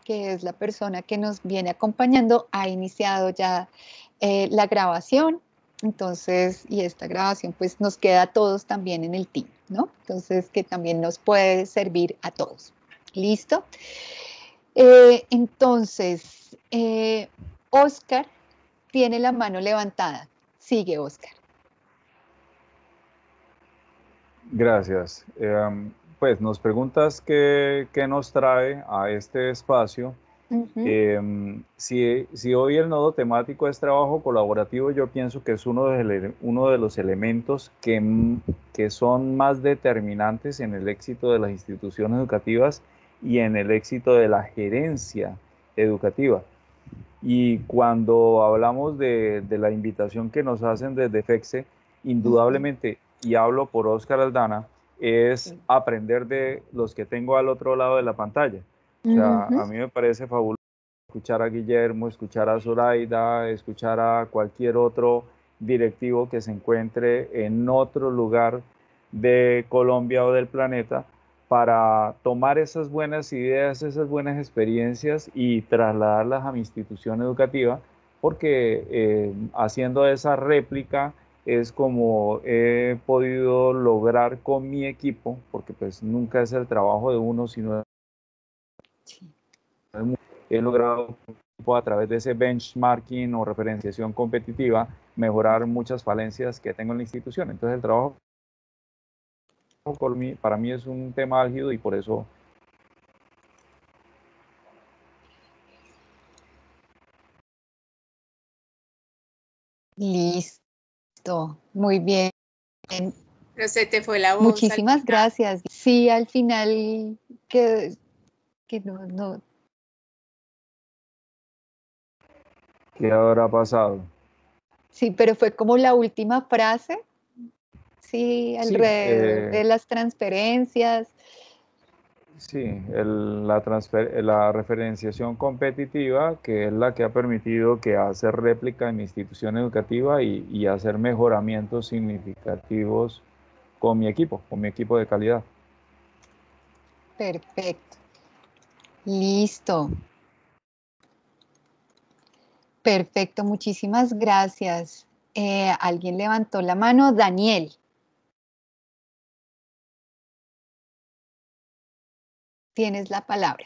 que es la persona que nos viene acompañando, ha iniciado ya la grabación. Entonces, y esta grabación pues nos queda a todos también en el team, ¿no? Entonces, que también nos puede servir a todos. ¿Listo? Entonces, Oscar tiene la mano levantada. Sigue, Oscar. Gracias. Pues nos preguntas qué nos trae a este espacio. Si hoy el nodo temático es trabajo colaborativo, yo pienso que es uno de los elementos que son más determinantes en el éxito de las instituciones educativas y en el éxito de la gerencia educativa. Y cuando hablamos de la invitación que nos hacen desde FEXE, indudablemente, y hablo por Oscar Aldana, es aprender de los que tengo al otro lado de la pantalla. O sea, a mí me parece fabuloso escuchar a Guillermo, escuchar a Zoraida, escuchar a cualquier otro directivo que se encuentre en otro lugar de Colombia o del planeta, para tomar esas buenas ideas, esas buenas experiencias y trasladarlas a mi institución educativa, porque haciendo esa réplica es como he podido lograr con mi equipo, porque pues nunca es el trabajo de uno, sino he logrado a través de ese benchmarking o referenciación competitiva mejorar muchas falencias que tengo en la institución. Entonces el trabajo para mí es un tema álgido y por eso. Listo, muy bien. Pero se te fue la voz. Muchísimas gracias. Sí, al final que no. ¿Qué habrá pasado? Sí, pero fue como la última frase. Sí, alrededor de las transferencias. Sí, la referenciación competitiva, que es la que ha permitido que hacer réplica en mi institución educativa y hacer mejoramientos significativos con mi equipo de calidad. Perfecto. Listo. Perfecto, muchísimas gracias. Alguien levantó la mano, Daniel. Tienes la palabra.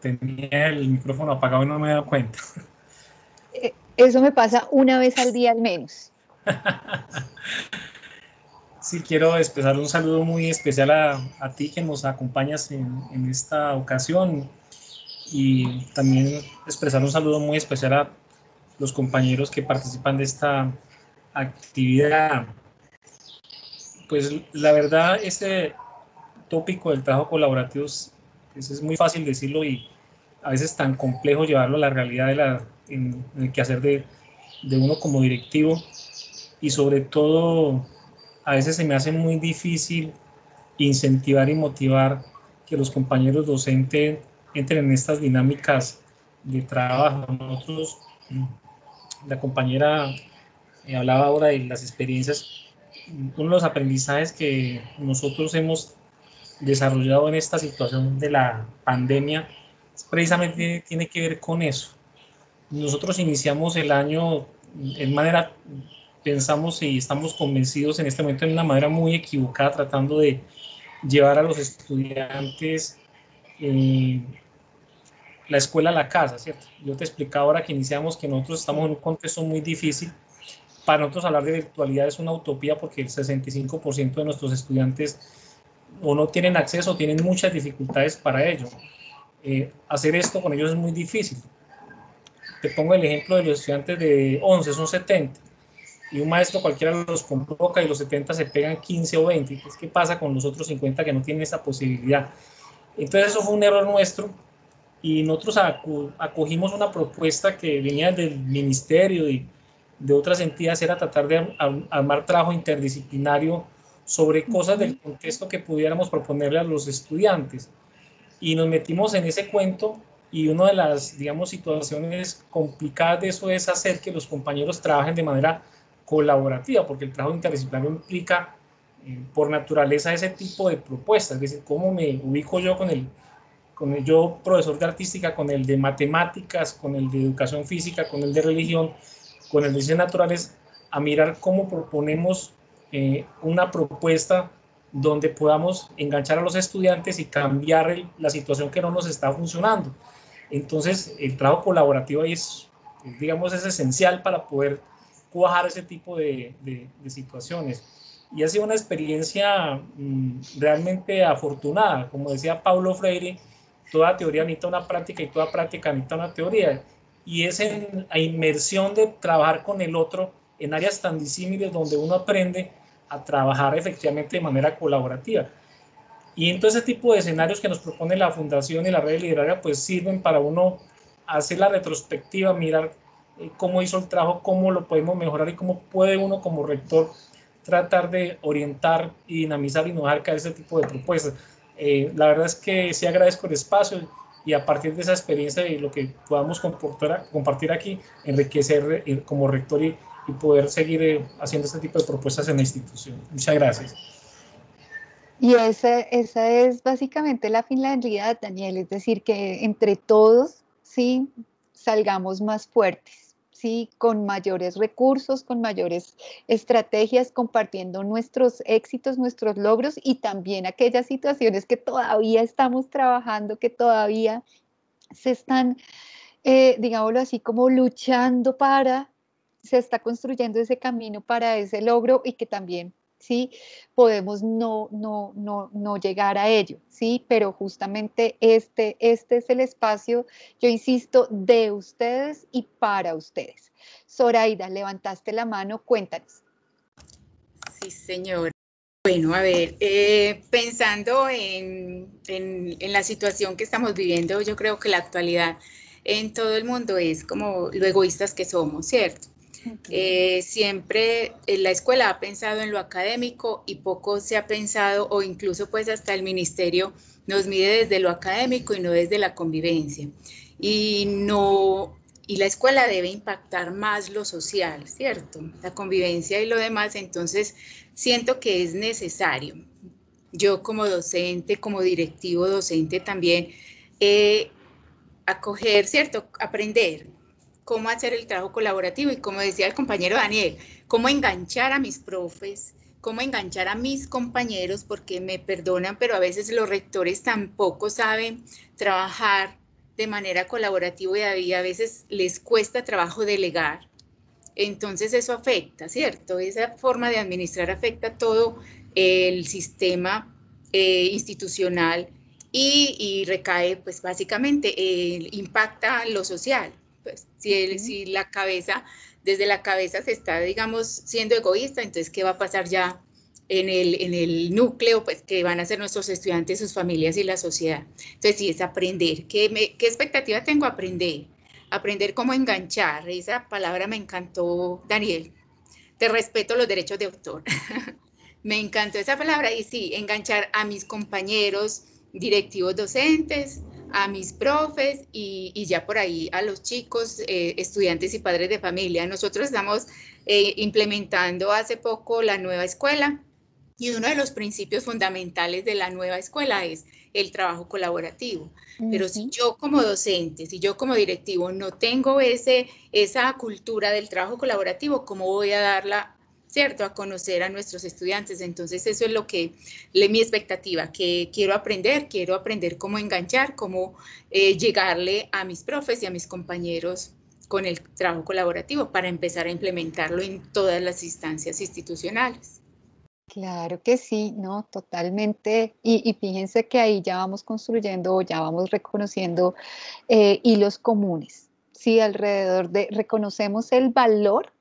Tenía el micrófono apagado y no me he dado cuenta. Eso me pasa una vez al día al menos. Sí, quiero expresar un saludo muy especial a ti que nos acompañas en esta ocasión, y también expresar un saludo muy especial a los compañeros que participan de esta actividad. Pues la verdad, este tópico del trabajo colaborativo es muy fácil decirlo y a veces tan complejo llevarlo a la realidad en el quehacer de uno como directivo, y sobre todo a veces se me hace muy difícil incentivar y motivar que los compañeros docentes entren en estas dinámicas de trabajo. Nosotros, la compañera hablaba ahora de las experiencias. Uno de los aprendizajes que nosotros hemos desarrollado en esta situación de la pandemia precisamente tiene que ver con eso. Nosotros iniciamos el año en manera, pensamos y estamos convencidos en este momento, en una manera muy equivocada, tratando de llevar a los estudiantes la escuela a la casa, ¿cierto? Yo te explicaba ahora que iniciamos que nosotros estamos en un contexto muy difícil. Para nosotros hablar de virtualidad es una utopía, porque el 65% de nuestros estudiantes o no tienen acceso o tienen muchas dificultades para ello. Hacer esto con ellos es muy difícil. Te pongo el ejemplo de los estudiantes de 11, son 70, y un maestro cualquiera los convoca y los 70 se pegan 15 o 20. ¿Qué pasa con los otros 50 que no tienen esa posibilidad? Entonces eso fue un error nuestro, y nosotros acogimos una propuesta que venía del ministerio y de otras entidades, era tratar de armar trabajo interdisciplinario sobre cosas del contexto que pudiéramos proponerle a los estudiantes, y nos metimos en ese cuento. Y una de las, digamos, situaciones complicadas de eso es hacer que los compañeros trabajen de manera colaborativa, porque el trabajo interdisciplinario implica por naturaleza ese tipo de propuestas, es decir, cómo me ubico yo con el yo profesor de artística, con el de matemáticas, con el de educación física, con el de religión, con el de ciencias naturales, a mirar cómo proponemos una propuesta donde podamos enganchar a los estudiantes y cambiar la situación que no nos está funcionando. Entonces, el trabajo colaborativo ahí es, digamos, es esencial para poder cuajar ese tipo de situaciones. Y ha sido una experiencia realmente afortunada. Como decía Paulo Freire, toda teoría necesita una práctica y toda práctica necesita una teoría. Y es en la inmersión de trabajar con el otro en áreas tan disímiles donde uno aprende a trabajar efectivamente de manera colaborativa. Y entonces ese tipo de escenarios que nos propone la Fundación y la Red Literaria pues sirven para uno hacer la retrospectiva, mirar cómo hizo el trabajo, cómo lo podemos mejorar y cómo puede uno como rector tratar de orientar y dinamizar y no dejar caer ese tipo de propuestas. La verdad es que sí agradezco el espacio y a partir de esa experiencia y lo que podamos compartir aquí, enriquecer como rector y poder seguir haciendo este tipo de propuestas en la institución. Muchas gracias. Y esa es básicamente la finalidad, Daniel, es decir, que entre todos, sí, salgamos más fuertes, sí, con mayores recursos, con mayores estrategias, compartiendo nuestros éxitos, nuestros logros y también aquellas situaciones que todavía estamos trabajando, que todavía se están, digámoslo así, como luchando se está construyendo ese camino para ese logro y que también, sí, podemos no llegar a ello, sí, pero justamente este es el espacio, yo insisto, de ustedes y para ustedes. Zoraida, levantaste la mano, cuéntanos. Sí, señor. Bueno, a ver, pensando en la situación que estamos viviendo, yo creo que la actualidad en todo el mundo es como lo egoístas que somos, ¿cierto? Siempre la escuela ha pensado en lo académico y poco se ha pensado, o incluso pues hasta el ministerio nos mide desde lo académico y no desde la convivencia. Y no, y la escuela debe impactar más lo social, ¿cierto? La convivencia y lo demás, entonces siento que es necesario. Yo como docente, como directivo docente también, acoger, ¿cierto? Aprender cómo hacer el trabajo colaborativo y como decía el compañero Daniel, cómo enganchar a mis profes, cómo enganchar a mis compañeros, porque me perdonan, pero a veces los rectores tampoco saben trabajar de manera colaborativa y a veces les cuesta trabajo delegar. Entonces eso afecta, ¿cierto? Esa forma de administrar afecta todo el sistema institucional y recae, pues básicamente, impacta lo social. Pues, si la cabeza, desde la cabeza se está, digamos, siendo egoísta, entonces, ¿qué va a pasar ya en el núcleo, pues, que van a ser nuestros estudiantes, sus familias y la sociedad? Entonces, sí, es aprender. ¿Qué expectativa tengo? Aprender cómo enganchar. Esa palabra me encantó, Daniel. Te respeto los derechos de autor. Me encantó esa palabra y sí, enganchar a mis compañeros directivos docentes, a mis profes y ya por ahí a los chicos, estudiantes y padres de familia. Nosotros estamos implementando hace poco la nueva escuela y uno de los principios fundamentales de la nueva escuela es el trabajo colaborativo. Pero si yo como docente, si yo como directivo no tengo esa cultura del trabajo colaborativo, ¿cómo voy a darla, cierto, a conocer a nuestros estudiantes? Entonces eso es lo que mi expectativa, que quiero aprender cómo enganchar, cómo llegarle a mis profes y a mis compañeros con el trabajo colaborativo para empezar a implementarlo en todas las instancias institucionales. Claro que sí, no, totalmente. Y fíjense que ahí ya vamos construyendo, ya vamos reconociendo hilos comunes, ¿sí? Alrededor de, reconocemos el valor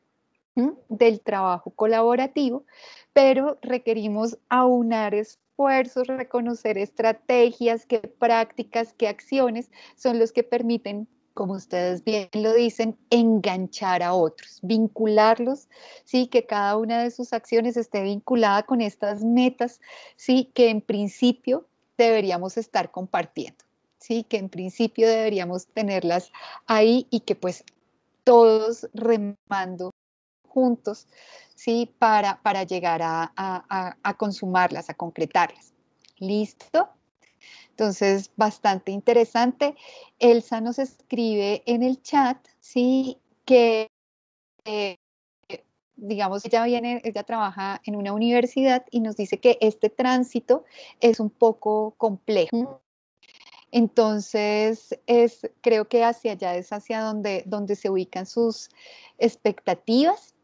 del trabajo colaborativo, pero requerimos aunar esfuerzos, reconocer estrategias, qué prácticas, qué acciones son los que permiten, como ustedes bien lo dicen, enganchar a otros, vincularlos, sí, que cada una de sus acciones esté vinculada con estas metas, sí, que en principio deberíamos estar compartiendo, sí, que en principio deberíamos tenerlas ahí y que pues todos remando juntos, ¿sí? Para llegar a consumarlas, a concretarlas. ¿Listo? Entonces, bastante interesante. Elsa nos escribe en el chat, ¿sí? Que, digamos, ella trabaja en una universidad y nos dice que este tránsito es un poco complejo. Entonces, creo que hacia allá es hacia donde se ubican sus expectativas.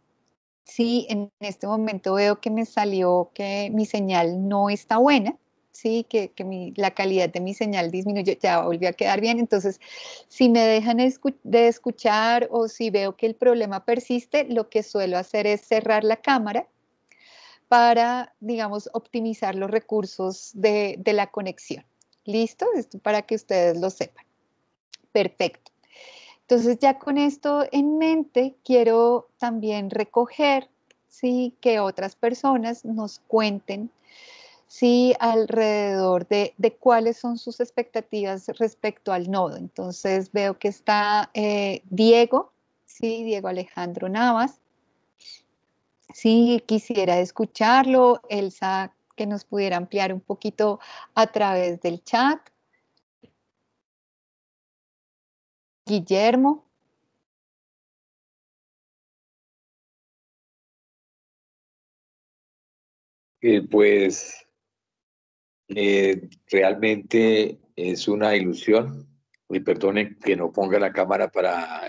Sí, en este momento veo que me salió que mi señal no está buena, sí, que la calidad de mi señal disminuyó, ya volvió a quedar bien. Entonces, si me dejan de escuchar o si veo que el problema persiste, lo que suelo hacer es cerrar la cámara para, digamos, optimizar los recursos de la conexión. ¿Listo? Esto para que ustedes lo sepan. Perfecto. Entonces, ya con esto en mente, quiero también recoger, ¿sí? Que otras personas nos cuenten, ¿sí? Alrededor de cuáles son sus expectativas respecto al nodo. Entonces, veo que está Diego, ¿sí? Diego Alejandro Navas. Sí, quisiera escucharlo. Elsa, que nos pudiera ampliar un poquito a través del chat. Guillermo. Pues realmente es una ilusión. Y perdonen que no ponga la cámara para...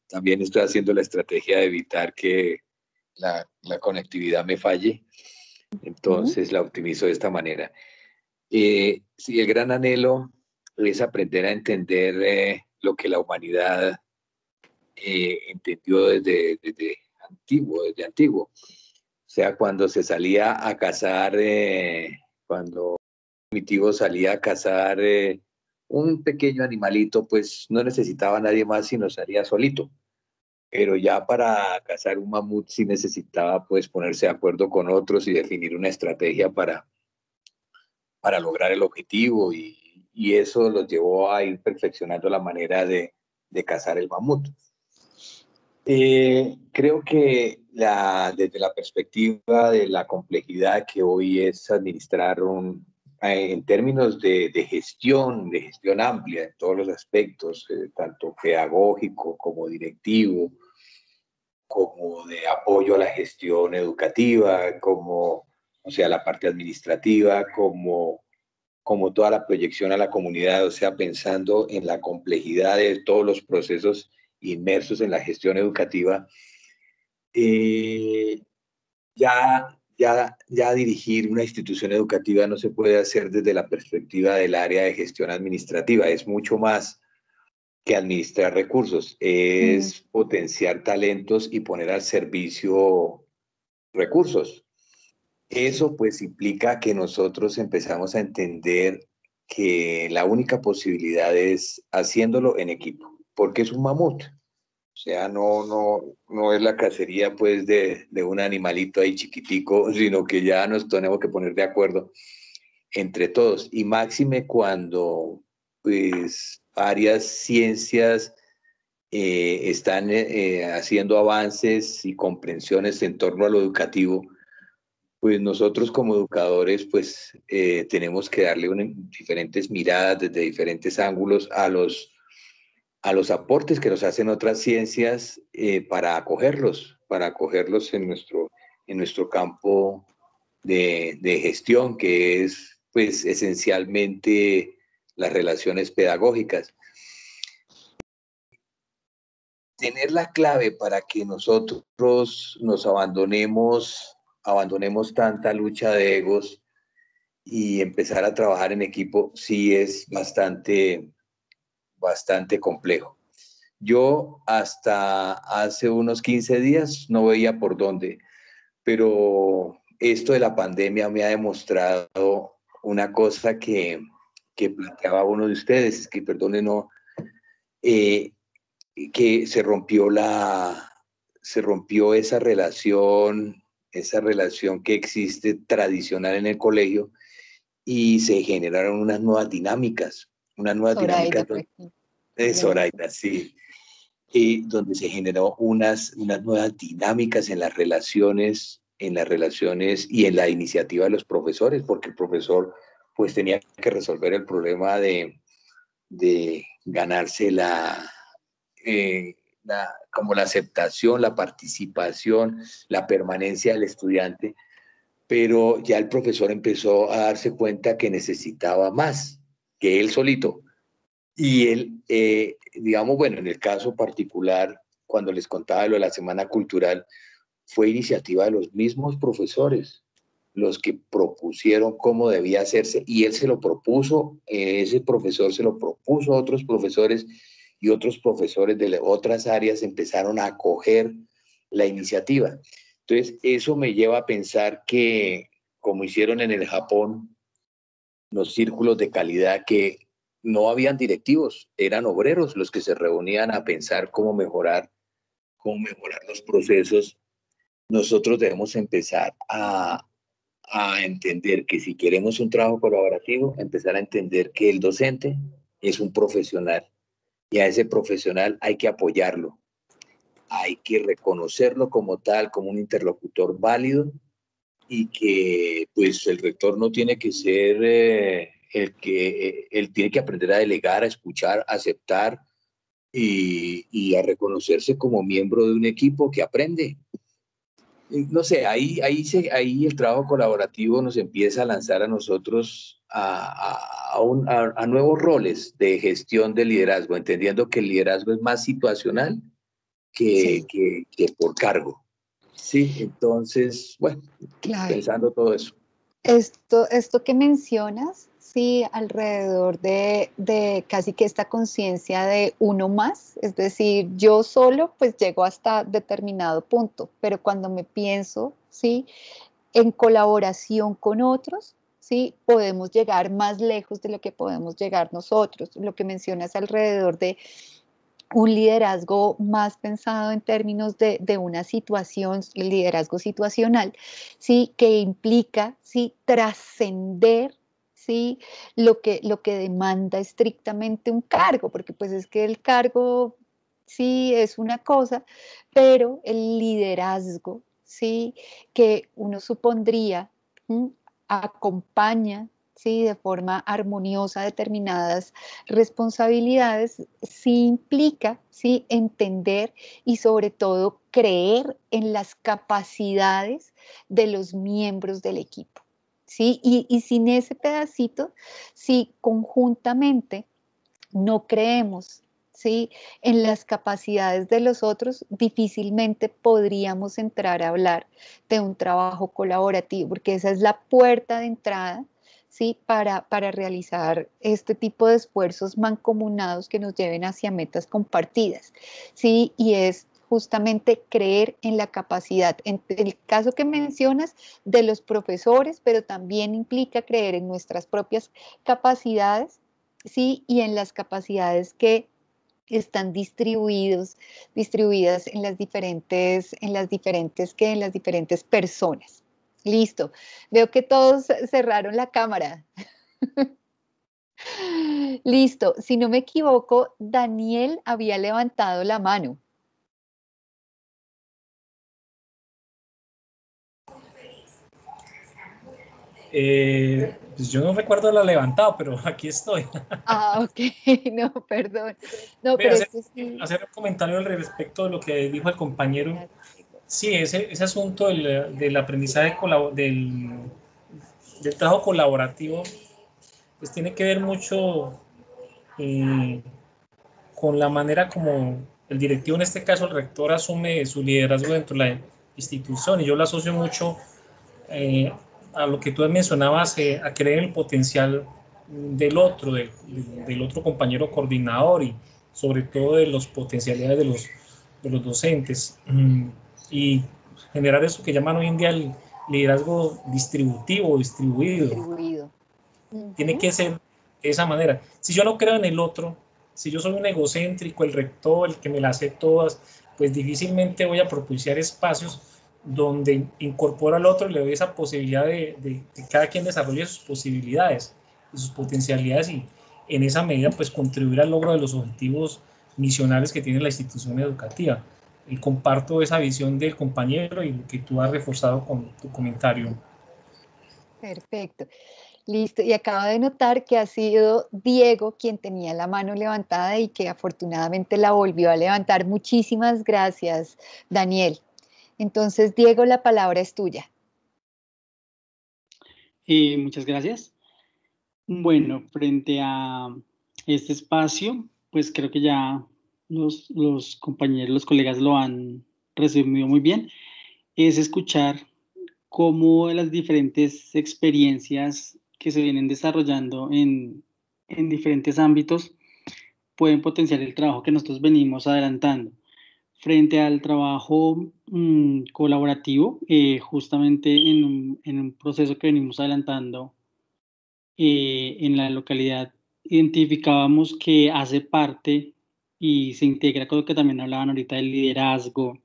también estoy haciendo la estrategia de evitar que la conectividad me falle. Entonces la optimizo de esta manera. Sí, el gran anhelo es aprender a entender lo que la humanidad entendió desde antiguo. O sea, cuando se salía a cazar, cuando Primitivo salía a cazar un pequeño animalito, pues no necesitaba a nadie más sino salía solito. Pero ya para cazar un mamut sí necesitaba pues ponerse de acuerdo con otros y definir una estrategia para lograr el objetivo y eso los llevó a ir perfeccionando la manera de cazar el mamut. Creo que desde la perspectiva de la complejidad que hoy es administrar en términos de gestión amplia en todos los aspectos, tanto pedagógico como directivo, como de apoyo a la gestión educativa, como, o sea, la parte administrativa, como toda la proyección a la comunidad, o sea, pensando en la complejidad de todos los procesos inmersos en la gestión educativa, ya dirigir una institución educativa no se puede hacer desde la perspectiva del área de gestión administrativa, es mucho más que administrar recursos, es potenciar talentos y poner al servicio recursos. Eso pues implica que nosotros empezamos a entender que la única posibilidad es haciéndolo en equipo, porque es un mamut. O sea, no es la cacería pues de un animalito ahí chiquitico, sino que ya nos tenemos que poner de acuerdo entre todos. Y máxime cuando pues varias ciencias están haciendo avances y comprensiones en torno a lo educativo, pues nosotros como educadores pues tenemos que darle diferentes miradas desde diferentes ángulos a los aportes que nos hacen otras ciencias para acogerlos en nuestro campo de gestión, que es pues esencialmente las relaciones pedagógicas. Tener la clave para que nosotros nos abandonemos tanta lucha de egos y empezar a trabajar en equipo sí es bastante complejo. Yo hasta hace unos 15 días no veía por dónde, pero esto de la pandemia me ha demostrado una cosa que planteaba uno de ustedes, que perdone, no, que se rompió esa relación que existe tradicional en el colegio y se generaron unas nuevas dinámicas. Zoraida, Zoraida, sí. donde se generó unas nuevas dinámicas en las relaciones y en la iniciativa de los profesores, porque el profesor pues tenía que resolver el problema de ganarse como la aceptación, la participación, la permanencia del estudiante, pero ya el profesor empezó a darse cuenta que necesitaba más que él solito. Y él, digamos, bueno, en el caso particular, cuando les contaba lo de la Semana Cultural, fue iniciativa de los mismos profesores los que propusieron cómo debía hacerse, y él se lo propuso, ese profesor se lo propuso a otros profesores, y otros profesores de otras áreas empezaron a acoger la iniciativa. Entonces, eso me lleva a pensar que, como hicieron en el Japón, los círculos de calidad, que no habían directivos, eran obreros los que se reunían a pensar cómo mejorar los procesos. Nosotros debemos empezar a entender que si queremos un trabajo colaborativo, empezar a entender que el docente es un profesional, y a ese profesional hay que apoyarlo, hay que reconocerlo como tal, como un interlocutor válido, y que pues el rector no tiene que ser él tiene que aprender a delegar, a escuchar, a aceptar y a reconocerse como miembro de un equipo que aprende. No sé, ahí el trabajo colaborativo nos empieza a lanzar a nosotros a nuevos roles de gestión de liderazgo, entendiendo que el liderazgo es más situacional que por cargo. Sí, entonces, bueno, Claro. pensando todo eso. Esto que mencionas, sí, alrededor de casi que esta conciencia de uno más, es decir, yo solo pues llego hasta determinado punto, pero cuando me pienso, sí, en colaboración con otros, sí, podemos llegar más lejos de lo que podemos llegar nosotros. Lo que mencionas alrededor de un liderazgo más pensado en términos de una situación, el liderazgo situacional, ¿sí? Que implica, ¿sí? Trascender, ¿sí? Lo que demanda estrictamente un cargo, porque pues es que el cargo sí es una cosa, pero el liderazgo, ¿sí? Que uno supondría, acompaña, ¿sí? De forma armoniosa determinadas responsabilidades, sí implica, ¿sí? Entender y sobre todo creer en las capacidades de los miembros del equipo, ¿sí? Y sin ese pedacito, si conjuntamente no creemos, ¿sí? En las capacidades de los otros, difícilmente podríamos entrar a hablar de un trabajo colaborativo, porque esa es la puerta de entrada, ¿sí? Para realizar este tipo de esfuerzos mancomunados que nos lleven hacia metas compartidas, ¿sí? Y es justamente creer en la capacidad, en el caso que mencionas, de los profesores, pero también implica creer en nuestras propias capacidades, ¿sí? Y en las capacidades que están distribuidas en las diferentes personas. Listo. Veo que todos cerraron la cámara. Listo. Si no me equivoco, Daniel había levantado la mano. Pues yo no recuerdo la levantado, pero aquí estoy. Ah, ok, no, perdón. No, Voy a pero es que sí. hacer un comentario al respecto de lo que dijo el compañero. Sí, ese asunto del aprendizaje del trabajo colaborativo, pues tiene que ver mucho con la manera como el directivo, en este caso el rector, asume su liderazgo dentro de la institución, y yo lo asocio mucho a lo que tú mencionabas, a creer en el potencial del otro, del otro compañero coordinador, y sobre todo de las potencialidades de los docentes, y generar eso que llaman hoy en día el liderazgo distributivo, distribuido. Tiene que ser de esa manera. Si yo no creo en el otro, si yo soy un egocéntrico, el rector, el que me las sé todas, pues difícilmente voy a propiciar espacios donde incorporo al otro y le doy esa posibilidad de que cada quien desarrolle sus posibilidades y sus potencialidades, y en esa medida pues contribuir al logro de los objetivos misionales que tiene la institución educativa. Y comparto esa visión del compañero y lo que tú has reforzado con tu comentario. Perfecto. Listo. Y acabo de notar que ha sido Diego quien tenía la mano levantada y que afortunadamente la volvió a levantar. Muchísimas gracias, Daniel. Entonces, Diego, la palabra es tuya. Muchas gracias. Bueno, frente a este espacio, pues creo que ya los compañeros, los colegas lo han resumido muy bien. Es escuchar cómo las diferentes experiencias que se vienen desarrollando en diferentes ámbitos pueden potenciar el trabajo que nosotros venimos adelantando. Frente al trabajo colaborativo, justamente en un proceso que venimos adelantando en la localidad, identificábamos que hace parte y se integra con lo que también hablaban ahorita del liderazgo,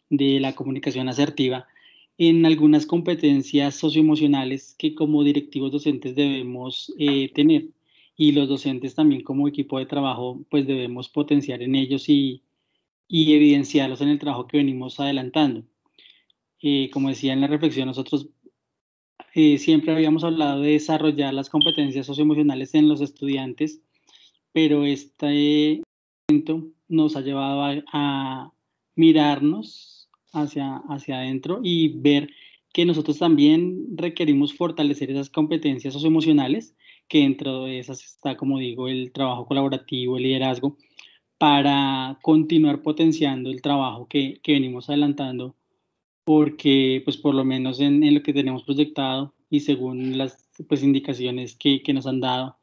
de la comunicación asertiva, en algunas competencias socioemocionales que como directivos docentes debemos tener, y los docentes también como equipo de trabajo pues debemos potenciar en ellos y evidenciarlos en el trabajo que venimos adelantando. Como decía en la reflexión, nosotros siempre habíamos hablado de desarrollar las competencias socioemocionales en los estudiantes, pero este momento nos ha llevado a mirarnos hacia adentro y ver que nosotros también requerimos fortalecer esas competencias socioemocionales, que dentro de esas está, como digo, el trabajo colaborativo, el liderazgo, para continuar potenciando el trabajo que venimos adelantando, porque pues por lo menos en lo que tenemos proyectado y según las pues, indicaciones que nos han dado,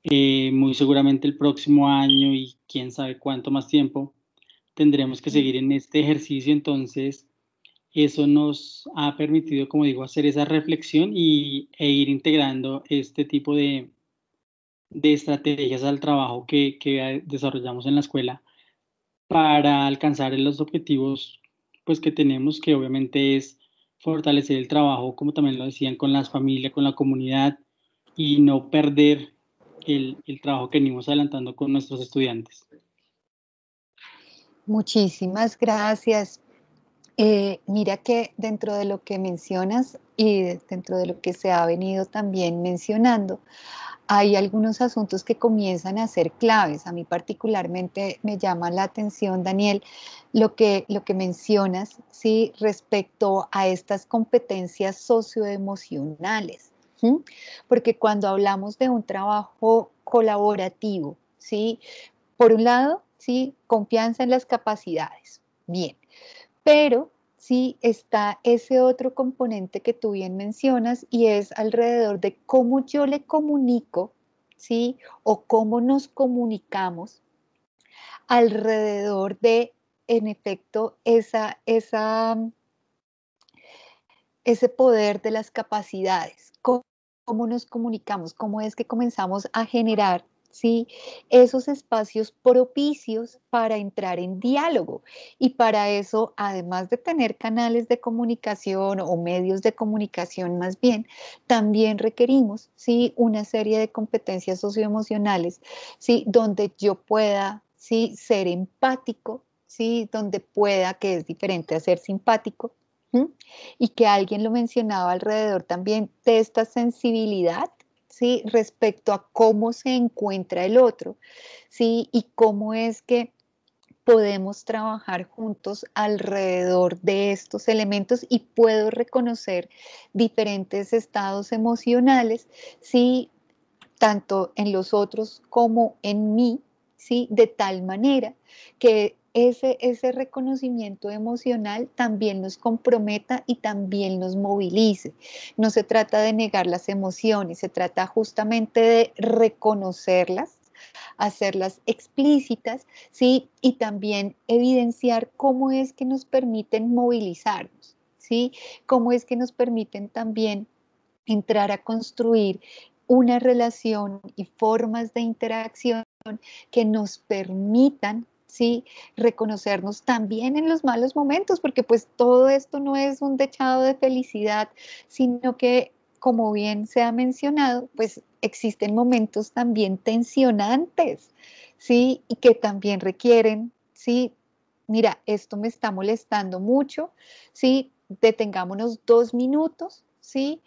muy seguramente el próximo año y quién sabe cuánto más tiempo tendremos que seguir en este ejercicio. Entonces eso nos ha permitido, como digo, hacer esa reflexión e ir integrando este tipo de estrategias al trabajo que desarrollamos en la escuela para alcanzar los objetivos pues, que tenemos, que obviamente es fortalecer el trabajo, como también lo decían, con las familias, con la comunidad, y no perder el trabajo que venimos adelantando con nuestros estudiantes. Muchísimas gracias. Mira que dentro de lo que mencionas y dentro de lo que se ha venido también mencionando, hay algunos asuntos que comienzan a ser claves. A mí particularmente me llama la atención, Daniel, lo que mencionas, ¿sí? Respecto a estas competencias socioemocionales, ¿sí? Porque cuando hablamos de un trabajo colaborativo, ¿sí? Por un lado, ¿sí? Confianza en las capacidades. Bien. Pero sí está ese otro componente que tú bien mencionas y es alrededor de cómo yo le comunico, ¿sí? O cómo nos comunicamos alrededor de, en efecto, ese poder de las capacidades. ¿Cómo nos comunicamos? ¿Cómo es que comenzamos a generar, ¿sí? Esos espacios propicios para entrar en diálogo? Y para eso, además de tener canales de comunicación o medios de comunicación más bien, también requerimos, ¿sí? Una serie de competencias socioemocionales, ¿sí? Donde yo pueda, ¿sí? Ser empático, ¿sí? Donde pueda, que es diferente a ser simpático, y que alguien lo mencionaba alrededor también de esta sensibilidad, ¿sí? Respecto a cómo se encuentra el otro, ¿sí? Y cómo es que podemos trabajar juntos alrededor de estos elementos y puedo reconocer diferentes estados emocionales, ¿sí? Tanto en los otros como en mí, ¿sí? De tal manera que ese reconocimiento emocional también nos comprometa y también nos movilice. No se trata de negar las emociones, se trata justamente de reconocerlas, hacerlas explícitas, ¿sí? Y también evidenciar cómo es que nos permiten movilizarnos, ¿sí? Cómo es que nos permiten también entrar a construir una relación y formas de interacción que nos permitan, ¿sí? Reconocernos también en los malos momentos, porque pues todo esto no es un dechado de felicidad, sino que, como bien se ha mencionado, pues existen momentos también tensionantes, ¿sí? Y que también requieren, ¿sí? Mira, esto me está molestando mucho, ¿sí? Detengámonos 2 minutos, ¿sí?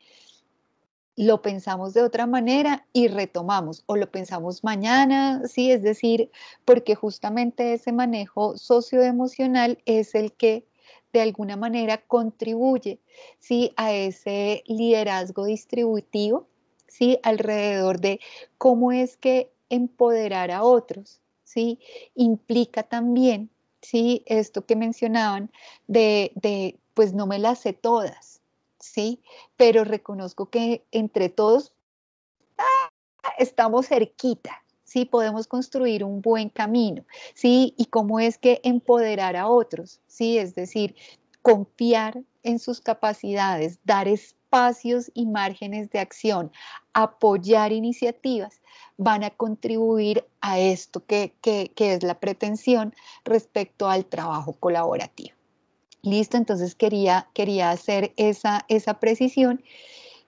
Lo pensamos de otra manera y retomamos, o lo pensamos mañana, ¿sí? Es decir, porque justamente ese manejo socioemocional es el que de alguna manera contribuye, ¿sí? A ese liderazgo distributivo, ¿sí? Alrededor de cómo es que empoderar a otros, ¿sí? Implica también, ¿sí? Esto que mencionaban pues no me las sé todas, ¿sí? Pero reconozco que entre todos estamos cerquita, ¿sí? Podemos construir un buen camino, ¿sí? Y cómo es que empoderar a otros, ¿sí? Es decir, confiar en sus capacidades, dar espacios y márgenes de acción, apoyar iniciativas, van a contribuir a esto que es la pretensión respecto al trabajo colaborativo. Listo, entonces quería hacer esa precisión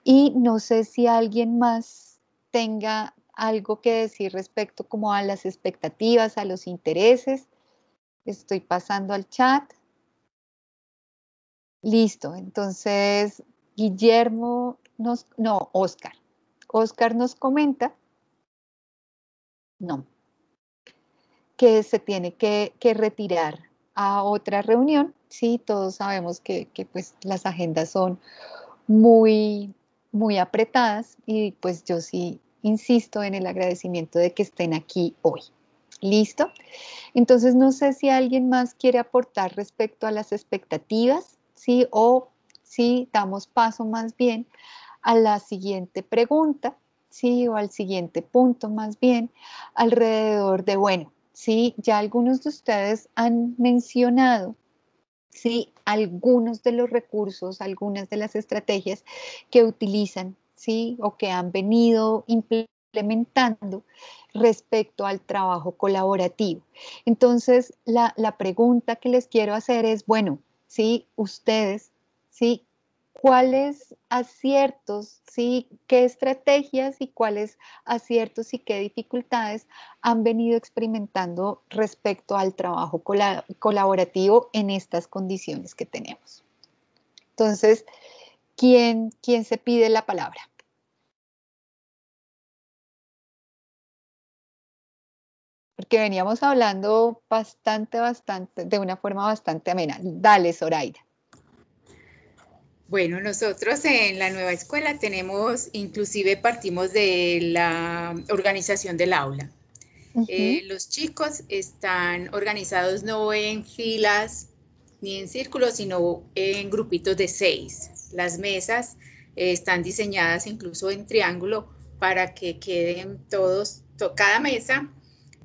y no sé si alguien más tenga algo que decir respecto como a las expectativas, a los intereses. Estoy pasando al chat. Listo, entonces Guillermo no, Oscar. Oscar nos comenta, no, que se tiene que retirar a otra reunión. Sí, todos sabemos que pues las agendas son muy, muy apretadas y pues yo sí insisto en el agradecimiento de que estén aquí hoy. ¿Listo? Entonces no sé si alguien más quiere aportar respecto a las expectativas, ¿sí? O si damos paso más bien a la siguiente pregunta, ¿sí? O al siguiente punto más bien, alrededor de, bueno, sí, ya algunos de ustedes han mencionado, sí, algunos de los recursos, algunas de las estrategias que utilizan, sí, o que han venido implementando respecto al trabajo colaborativo. Entonces, la pregunta que les quiero hacer es, bueno, sí, ustedes, sí, ¿cuáles aciertos, sí, qué estrategias y cuáles aciertos y qué dificultades han venido experimentando respecto al trabajo colaborativo en estas condiciones que tenemos? Entonces, ¿quién se pide la palabra? Porque veníamos hablando bastante, de una forma bastante amena. Dale, Zoraida. Bueno, nosotros en la nueva escuela inclusive partimos de la organización del aula. Los chicos están organizados no en filas ni en círculos, sino en grupitos de 6. Las mesas están diseñadas incluso en triángulo para que queden cada mesa,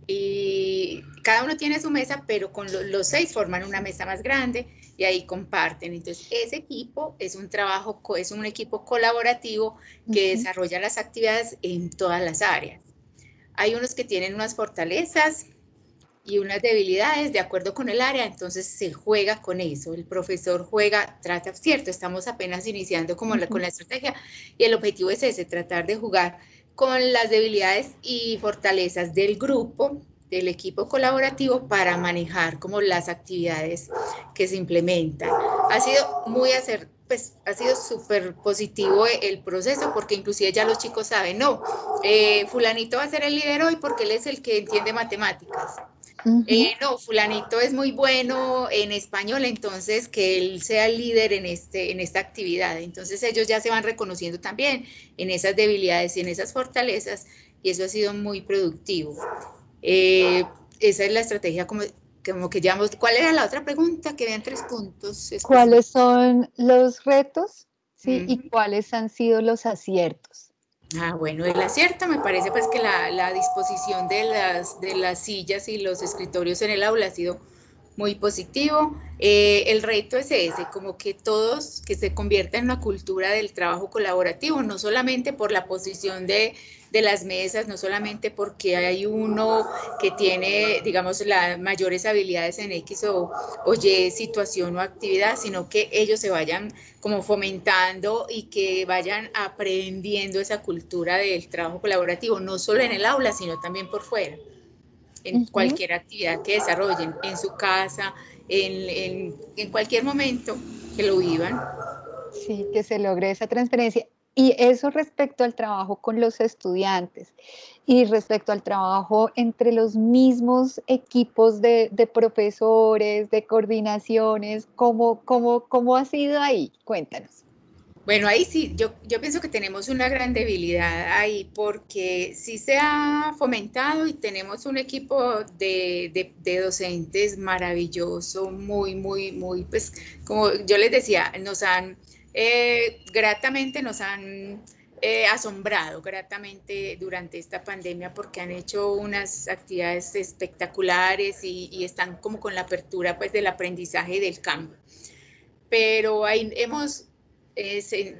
y cada uno tiene su mesa, pero con los 6 forman una mesa más grande y ahí comparten. Entonces, ese equipo es un equipo colaborativo que desarrolla las actividades en todas las áreas. Hay unos que tienen unas fortalezas y unas debilidades de acuerdo con el área, entonces se juega con eso. El profesor cierto, estamos apenas iniciando con la estrategia y el objetivo es ese, tratar de jugar con las debilidades y fortalezas del grupo, del equipo colaborativo para manejar como las actividades que se implementan. Ha sido súper positivo el proceso porque inclusive ya los chicos saben, no, fulanito va a ser el líder hoy porque él es el que entiende matemáticas. No, fulanito es muy bueno en español, entonces que él sea el líder en esta actividad. Entonces ellos ya se van reconociendo también en esas debilidades y en esas fortalezas y eso ha sido muy productivo. Esa es la estrategia como que llamamos. ¿Cuál era la otra pregunta? Que vean 3 puntos. ¿Cuáles son los retos? ¿Sí? ¿Y cuáles han sido los aciertos? Bueno, el acierto me parece pues que la disposición de las sillas y los escritorios en el aula ha sido muy positivo. El reto es ese, como que todos, que se convierta en una cultura del trabajo colaborativo, no solamente por la posición de las mesas, no solamente porque hay uno que tiene, digamos, las mayores habilidades en X o Y situación o actividad, sino que ellos se vayan como fomentando y que vayan aprendiendo esa cultura del trabajo colaborativo, no solo en el aula, sino también por fuera. en cualquier actividad que desarrollen, en su casa, en cualquier momento que lo vivan. Sí, que se logre esa transferencia. Y eso respecto al trabajo con los estudiantes y respecto al trabajo entre los mismos equipos de profesores, de coordinaciones, ¿cómo ha sido ahí? Cuéntanos. Bueno, ahí sí, yo pienso que tenemos una gran debilidad ahí porque sí se ha fomentado y tenemos un equipo de docentes maravilloso, muy, pues como yo les decía, gratamente nos han asombrado gratamente durante esta pandemia porque han hecho unas actividades espectaculares y están como con la apertura pues del aprendizaje y del cambio. Pero ahí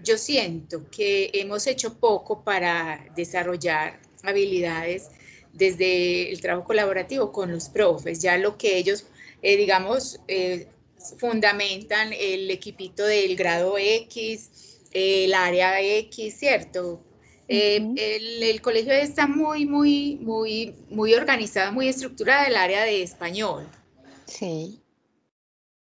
yo siento que hemos hecho poco para desarrollar habilidades desde el trabajo colaborativo con los profes, ya lo que ellos, fundamentan el equipito del grado X, el área X, ¿cierto? El colegio está muy organizado, muy estructurado el área de español. Sí.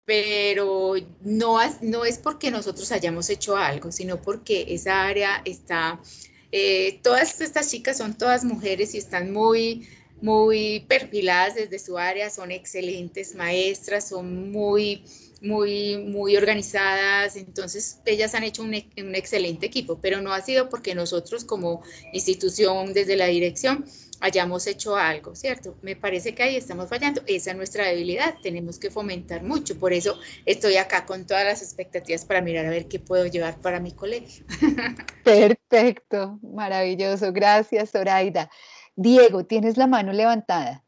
Pero no es porque nosotros hayamos hecho algo, sino porque esa área está, todas estas chicas son todas mujeres y están muy perfiladas desde su área, son excelentes maestras, son muy organizadas, entonces ellas han hecho un excelente equipo, pero no ha sido porque nosotros como institución desde la dirección hayamos hecho algo, ¿cierto? Me parece que ahí estamos fallando, esa es nuestra debilidad, tenemos que fomentar mucho, por eso estoy acá con todas las expectativas para mirar a ver qué puedo llevar para mi colegio. Perfecto, maravilloso. Gracias, Zoraida. Diego, tienes la mano levantada.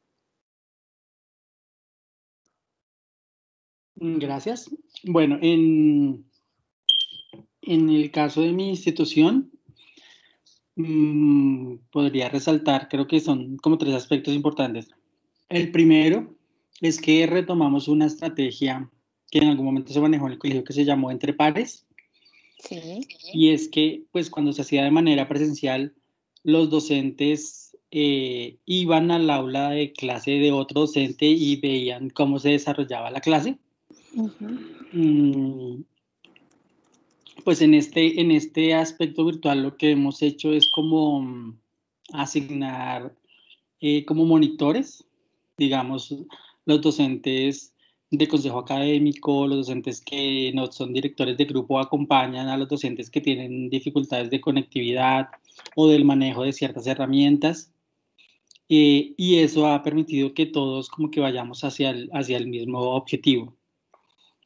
Gracias. Bueno, en el caso de mi institución, podría resaltar, creo que son como 3 aspectos importantes. El primero es que retomamos una estrategia que en algún momento se manejó en el colegio que se llamó Entre Pares. Sí. Y es que, pues, cuando se hacía de manera presencial, los docentes iban al aula de clase de otro docente y veían cómo se desarrollaba la clase. Pues en este aspecto virtual lo que hemos hecho es como asignar como monitores, digamos, los docentes de consejo académico, los docentes que no son directores de grupo acompañan a los docentes que tienen dificultades de conectividad o del manejo de ciertas herramientas. Y eso ha permitido que todos como que vayamos hacia el mismo objetivo.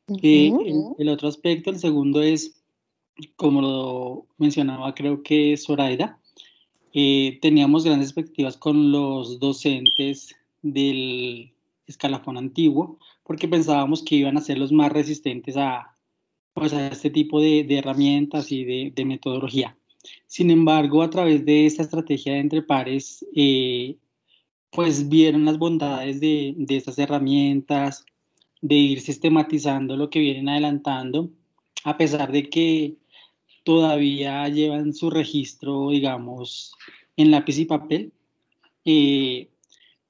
El otro aspecto, el segundo es, como lo mencionaba creo que Zoraida, teníamos grandes expectativas con los docentes del escalafón antiguo, porque pensábamos que iban a ser los más resistentes pues a este tipo de herramientas y de metodología. Sin embargo, a través de esta estrategia de Entre Pares, pues vieron las bondades de estas herramientas, de ir sistematizando lo que vienen adelantando, a pesar de que todavía llevan su registro, digamos, en lápiz y papel,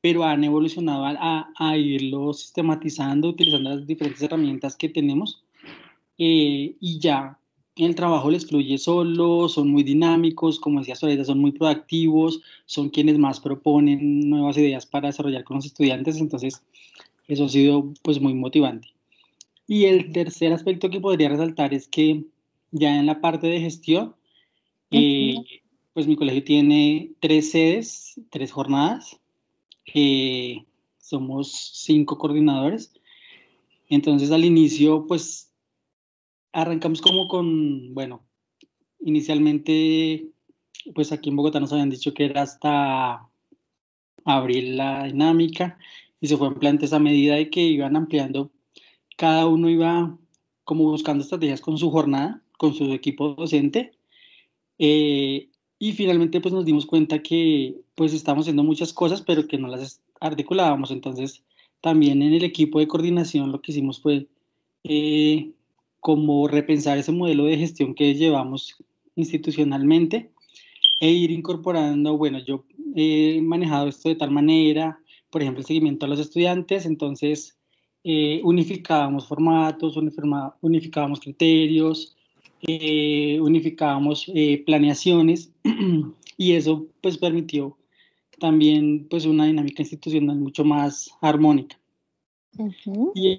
pero han evolucionado a irlo sistematizando, utilizando las diferentes herramientas que tenemos, y ya el trabajo les fluye solo, son muy dinámicos, como decía Soledad, son muy proactivos, son quienes más proponen nuevas ideas para desarrollar con los estudiantes, entonces eso ha sido pues muy motivante. Y el tercer aspecto que podría resaltar es que ya en la parte de gestión, pues mi colegio tiene 3 sedes, 3 jornadas, somos 5 coordinadores, entonces al inicio pues arrancamos como con, bueno, inicialmente pues aquí en Bogotá nos habían dicho que era hasta abril la dinámica y se fue ampliando esa medida de que iban ampliando, cada uno iba como buscando estrategias con su jornada, con su equipo docente, y finalmente pues nos dimos cuenta que pues estábamos haciendo muchas cosas pero que no las articulábamos, entonces también en el equipo de coordinación lo que hicimos fue como repensar ese modelo de gestión que llevamos institucionalmente e ir incorporando, bueno, yo he manejado esto de tal manera, por ejemplo, el seguimiento a los estudiantes. Entonces, unificábamos formatos, unificábamos criterios, unificábamos planeaciones, y eso pues permitió también pues una dinámica institucional mucho más armónica. Y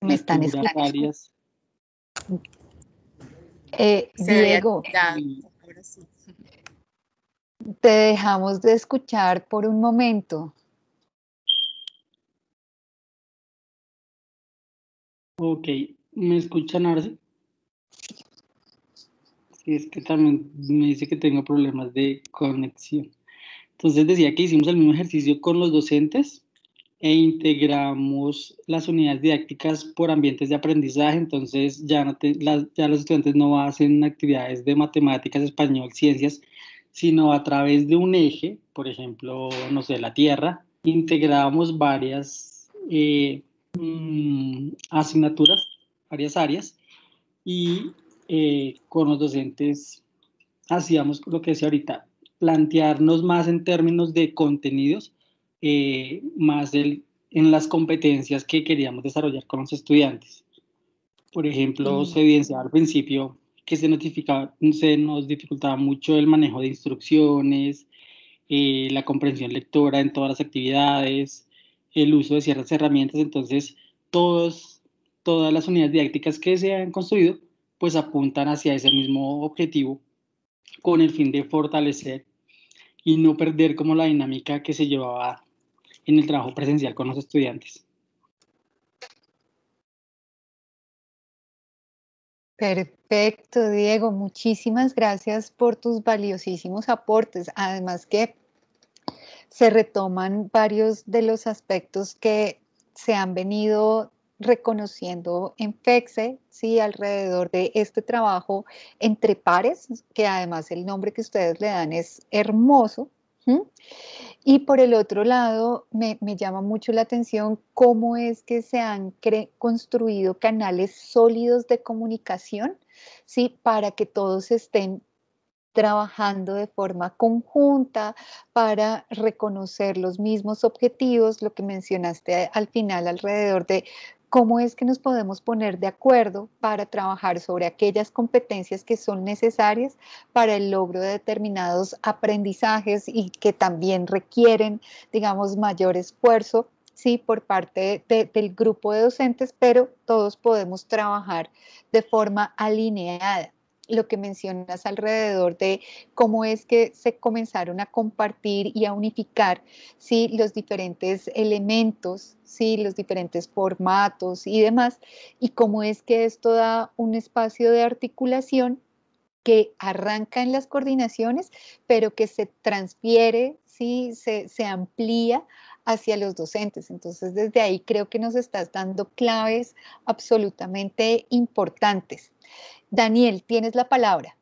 ¿Me están escuchando? Áreas. Diego, Ahora sí. te dejamos de escuchar por un momento. Ok, ¿me escuchan ahora sí? Sí, es que también me dice que tengo problemas de conexión. Entonces decía que hicimos el mismo ejercicio con los docentes e integramos las unidades didácticas por ambientes de aprendizaje. Entonces ya los estudiantes no hacen actividades de matemáticas, español, ciencias, sino a través de un eje, por ejemplo, no sé, la Tierra. Integramos varias asignaturas, varias áreas, y con los docentes hacíamos lo que decía ahorita, plantearnos más en términos de contenidos, más en las competencias que queríamos desarrollar con los estudiantes. Por ejemplo, se evidenciaba al principio que se nos dificultaba mucho el manejo de instrucciones, la comprensión lectora en todas las actividades, el uso de ciertas herramientas. Entonces, todas las unidades didácticas que se han construido, pues apuntan hacia ese mismo objetivo, con el fin de fortalecer y no perder como la dinámica que se llevaba en el trabajo presencial con los estudiantes. Perfecto, Diego. Muchísimas gracias por tus valiosísimos aportes. Además que se retoman varios de los aspectos que se han venido reconociendo en FEXE, ¿sí? Alrededor de este trabajo entre pares, que además el nombre que ustedes le dan es hermoso. Y por el otro lado, me llama mucho la atención cómo es que se han construido canales sólidos de comunicación, ¿sí? Para que todos estén trabajando de forma conjunta para reconocer los mismos objetivos, lo que mencionaste al final alrededor de cómo es que nos podemos poner de acuerdo para trabajar sobre aquellas competencias que son necesarias para el logro de determinados aprendizajes y que también requieren, digamos, mayor esfuerzo, sí, por parte del grupo de docentes, pero todos podemos trabajar de forma alineada. Lo que mencionas alrededor de cómo es que se comenzaron a compartir y a unificar, ¿sí? Los diferentes elementos, ¿sí? Los diferentes formatos y demás, y cómo es que esto da un espacio de articulación que arranca en las coordinaciones, pero que se transfiere, ¿sí? Se amplía hacia los docentes. Entonces, desde ahí creo que nos estás dando claves absolutamente importantes. Daniel, tienes la palabra.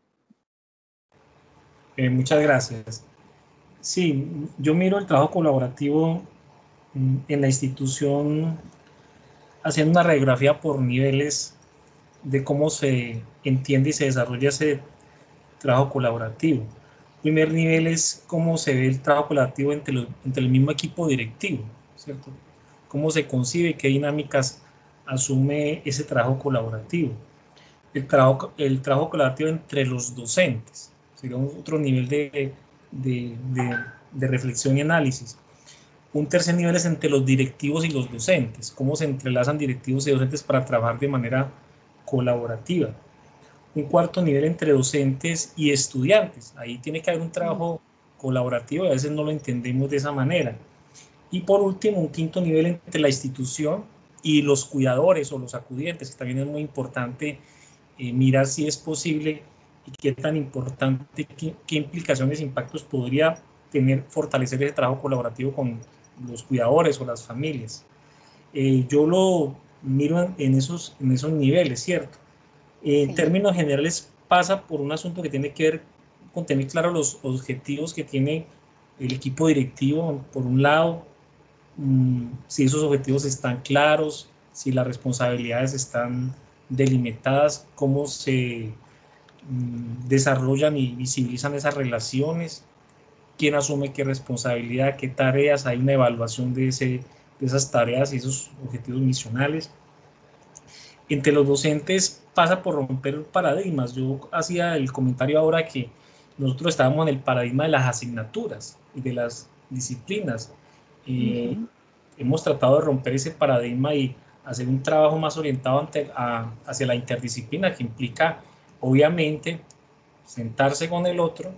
Muchas gracias. Sí, yo miro el trabajo colaborativo en la institución haciendo una radiografía por niveles de cómo se entiende y se desarrolla ese trabajo colaborativo. El primer nivel es cómo se ve el trabajo colaborativo entre el mismo equipo directivo, ¿cierto? Cómo se concibe y qué dinámicas asume ese trabajo colaborativo. El trabajo colaborativo entre los docentes, sería otro nivel de reflexión y análisis. Un tercer nivel es entre los directivos y los docentes, cómo se entrelazan directivos y docentes para trabajar de manera colaborativa. Un cuarto nivel entre docentes y estudiantes, ahí tiene que haber un trabajo colaborativo y a veces no lo entendemos de esa manera. Y por último, un quinto nivel entre la institución y los cuidadores o los acudientes, que también es muy importante mirar si es posible y qué tan importante, qué implicaciones e impactos podría fortalecer ese trabajo colaborativo con los cuidadores o las familias. Yo lo miro en esos niveles, ¿cierto? En términos generales pasa por un asunto que tiene que ver con tener claros los objetivos que tiene el equipo directivo, por un lado, si esos objetivos están claros, si las responsabilidades están delimitadas, cómo se desarrollan y visibilizan esas relaciones, quién asume qué responsabilidad, qué tareas, hay una evaluación de esas tareas y esos objetivos misionales. Entre los docentes pasa por romper paradigmas. Yo hacía el comentario ahora que nosotros estábamos en el paradigma de las asignaturas y de las disciplinas. Hemos tratado de romper ese paradigma y hacer un trabajo más orientado hacia la interdisciplina, que implica, obviamente, sentarse con el otro,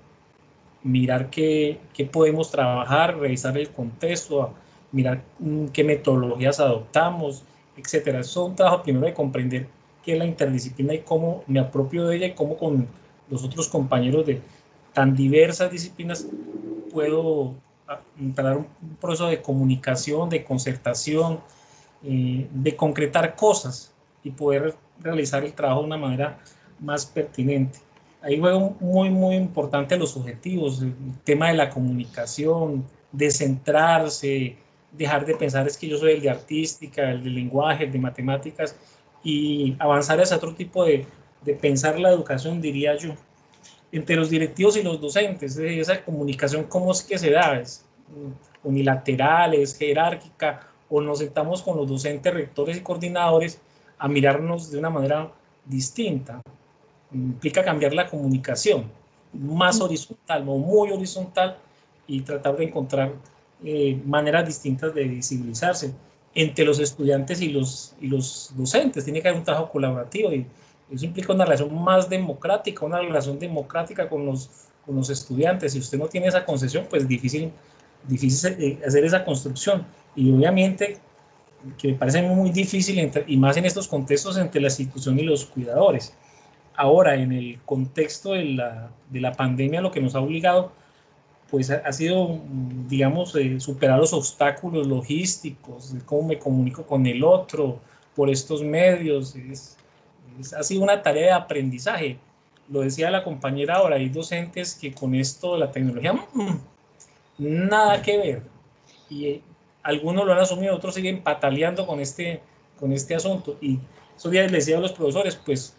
mirar qué podemos trabajar, revisar el contexto, mirar qué metodologías adoptamos, etcétera. Eso es un trabajo primero de comprender qué es la interdisciplina y cómo me apropio de ella y cómo con los otros compañeros de tan diversas disciplinas puedo entrar un proceso de comunicación, de concertación, de concretar cosas y poder realizar el trabajo de una manera más pertinente. Ahí juegan muy importante los objetivos, el tema de la comunicación, de centrarse, dejar de pensar es que yo soy el de artística, el de lenguaje, el de matemáticas, y avanzar hacia otro tipo de pensar la educación, diría yo. Entre los directivos y los docentes, esa comunicación, ¿cómo es que se da? ¿Es unilateral, es jerárquica, o nos sentamos con los docentes, rectores y coordinadores a mirarnos de una manera distinta? Implica cambiar la comunicación, más horizontal, o muy horizontal, y tratar de encontrar maneras distintas de visibilizarse entre los estudiantes y los docentes. Tiene que haber un trabajo colaborativo y eso implica una relación más democrática, una relación democrática con los estudiantes. Si usted no tiene esa concesión, pues difícil hacer esa construcción. Y obviamente que me parece muy difícil, y más en estos contextos entre la institución y los cuidadores. Ahora, en el contexto de la pandemia, lo que nos ha obligado, pues ha sido, digamos, superar los obstáculos logísticos, cómo me comunico con el otro por estos medios. Ha sido una tarea de aprendizaje. Lo decía la compañera ahora, hay docentes que con esto de la tecnología, nada que ver. Y algunos lo han asumido, otros siguen pataleando con este asunto. Y esos días les decía a los profesores, pues,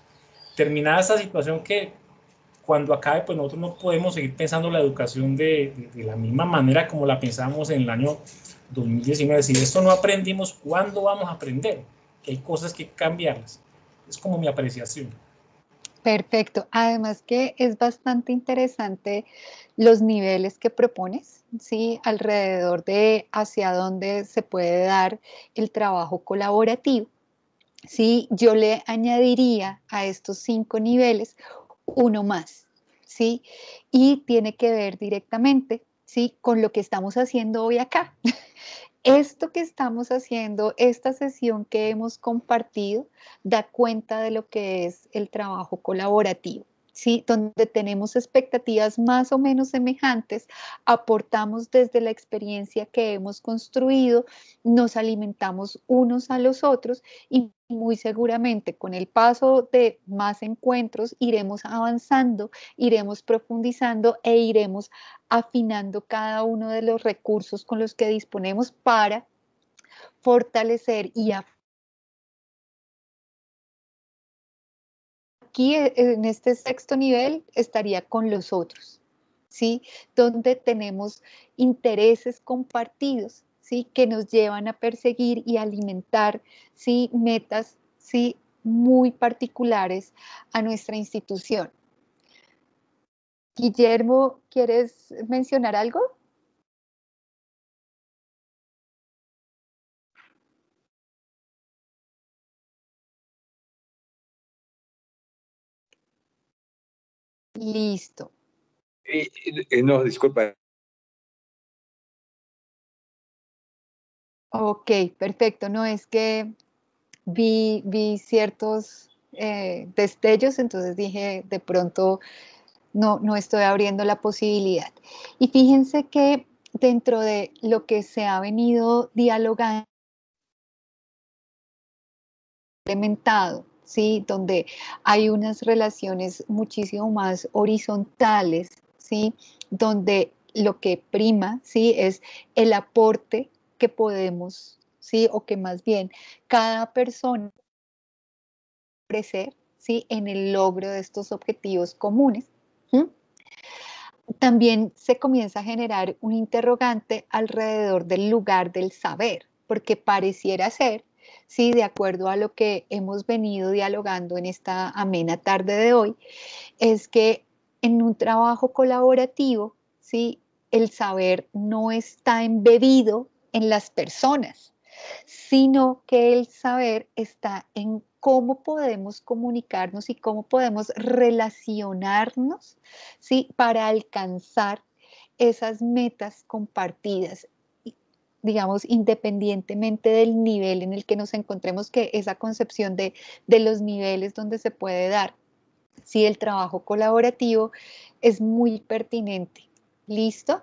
terminada esta situación, que cuando acabe, pues nosotros no podemos seguir pensando la educación de la misma manera como la pensábamos en el año 2019. Si esto no aprendimos, ¿cuándo vamos a aprender? Que hay cosas que cambiarlas. Es como mi apreciación. Perfecto. Además que es bastante interesante los niveles que propones, ¿sí? Alrededor de hacia dónde se puede dar el trabajo colaborativo. ¿Sí? Yo le añadiría a estos 5 niveles uno más, ¿sí? Y tiene que ver directamente, ¿sí? Con lo que estamos haciendo hoy acá. Esto que estamos haciendo, esta sesión que hemos compartido, da cuenta de lo que es el trabajo colaborativo, ¿sí? Donde tenemos expectativas más o menos semejantes, aportamos desde la experiencia que hemos construido, nos alimentamos unos a los otros y muy seguramente con el paso de más encuentros iremos avanzando, iremos profundizando e iremos afinando cada uno de los recursos con los que disponemos para fortalecer y aquí en este sexto nivel estaría con los otros, ¿sí? Donde tenemos intereses compartidos, ¿sí? Que nos llevan a perseguir y alimentar, ¿sí? Metas, ¿sí? Muy particulares a nuestra institución. Guillermo, ¿quieres mencionar algo? Listo. No, disculpa. Ok, perfecto. No, es que vi ciertos destellos, entonces dije, de pronto no estoy abriendo la posibilidad. Y fíjense que dentro de lo que se ha venido dialogando, implementado, ¿sí? Donde hay unas relaciones muchísimo más horizontales, ¿sí? Donde lo que prima, ¿sí? Es el aporte que podemos, ¿sí? O que más bien cada persona crecer, ¿sí? En el logro de estos objetivos comunes. ¿Sí? También se comienza a generar un interrogante alrededor del lugar del saber, porque pareciera ser, sí, de acuerdo a lo que hemos venido dialogando en esta amena tarde de hoy, es que en un trabajo colaborativo, sí, el saber no está embebido en las personas, sino que el saber está en cómo podemos comunicarnos y cómo podemos relacionarnos, ¿sí? Para alcanzar esas metas compartidas, digamos, independientemente del nivel en el que nos encontremos, que esa concepción de los niveles donde se puede dar, ¿sí? El trabajo colaborativo es muy pertinente. ¿Listo?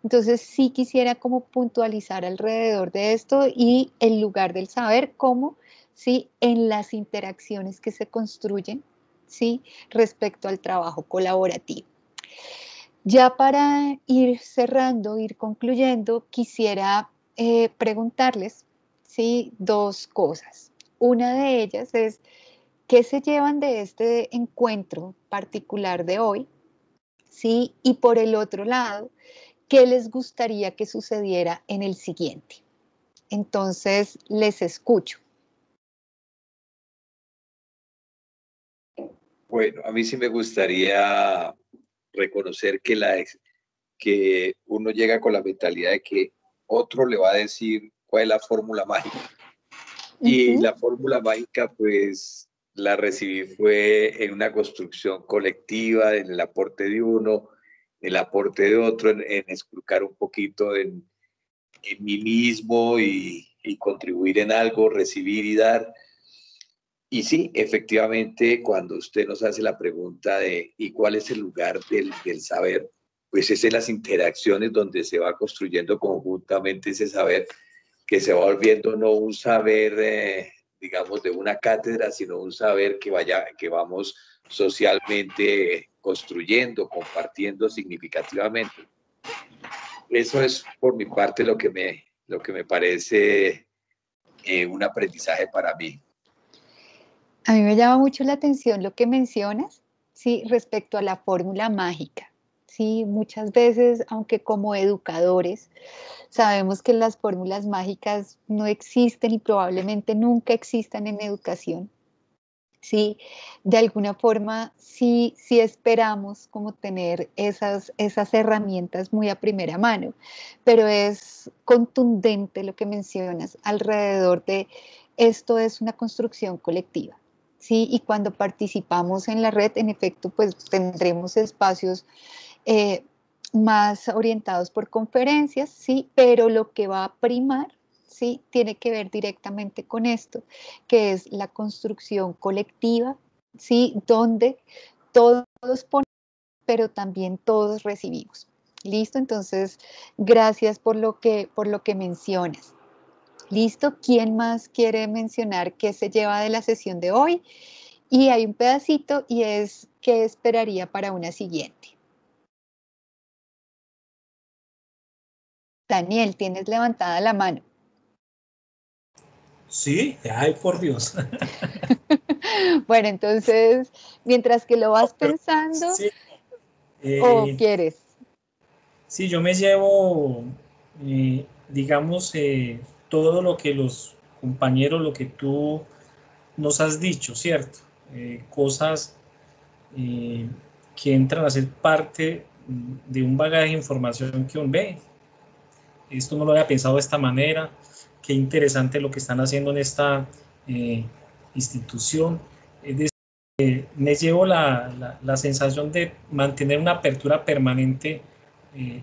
Entonces sí quisiera como puntualizar alrededor de esto y el lugar del saber, como ¿sí? En las interacciones que se construyen, ¿sí? Respecto al trabajo colaborativo. Ya para ir cerrando, ir concluyendo, quisiera preguntarles, ¿sí? Dos cosas. Una de ellas es, ¿qué se llevan de este encuentro particular de hoy? ¿Sí? Y por el otro lado, ¿qué les gustaría que sucediera en el siguiente? Entonces, les escucho. Bueno, a mí sí me gustaría reconocer que uno llega con la mentalidad de que otro le va a decir cuál es la fórmula mágica. Y la fórmula mágica, pues, la recibí fue en una construcción colectiva, en el aporte de uno, el aporte de otro, en esculcar un poquito en mí mismo y contribuir en algo, recibir y dar. Y sí, efectivamente, cuando usted nos hace la pregunta de ¿y cuál es el lugar del saber? Pues es en las interacciones donde se va construyendo conjuntamente ese saber, que se va volviendo no un saber, digamos, de una cátedra, sino un saber que vamos socialmente construyendo, compartiendo significativamente. Eso es por mi parte lo que me parece un aprendizaje para mí. A mí me llama mucho la atención lo que mencionas, ¿sí? Respecto a la fórmula mágica. Sí, muchas veces, aunque como educadores sabemos que las fórmulas mágicas no existen y probablemente nunca existan en educación, ¿sí? De alguna forma sí esperamos como tener esas herramientas muy a primera mano, pero es contundente lo que mencionas alrededor de esto es una construcción colectiva, ¿sí? Y cuando participamos en la red, en efecto, pues tendremos espacios más orientados por conferencias, ¿sí? Pero lo que va a primar, ¿sí? Tiene que ver directamente con esto, que es la construcción colectiva, ¿sí? Donde todos ponemos, pero también todos recibimos. ¿Listo? Entonces, gracias por lo que mencionas. ¿Listo? ¿Quién más quiere mencionar qué se lleva de la sesión de hoy? Y hay un pedacito y es qué esperaría para una siguiente. Daniel, tienes levantada la mano. Sí, ay, por Dios. Bueno, entonces, mientras que lo vas pensando, sí, ¿o quieres? Sí, yo me llevo, digamos, todo lo que los compañeros, lo que tú nos has dicho, ¿cierto? Cosas que entran a ser parte de un bagaje de información que uno ve. Esto no lo había pensado de esta manera. Qué interesante lo que están haciendo en esta institución. Es decir, me llevo la sensación de mantener una apertura permanente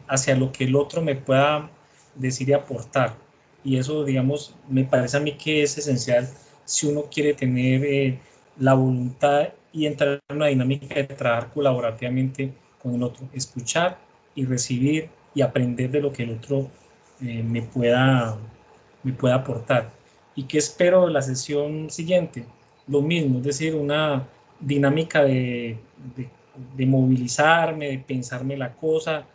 hacia lo que el otro me pueda decir y aportar. Y eso, digamos, me parece a mí que es esencial si uno quiere tener la voluntad y entrar en una dinámica de trabajar colaborativamente con el otro, escuchar y recibir y aprender de lo que el otro me pueda aportar. ¿Y qué espero de la sesión siguiente? Lo mismo, es decir, una dinámica de movilizarme, de pensarme la cosa,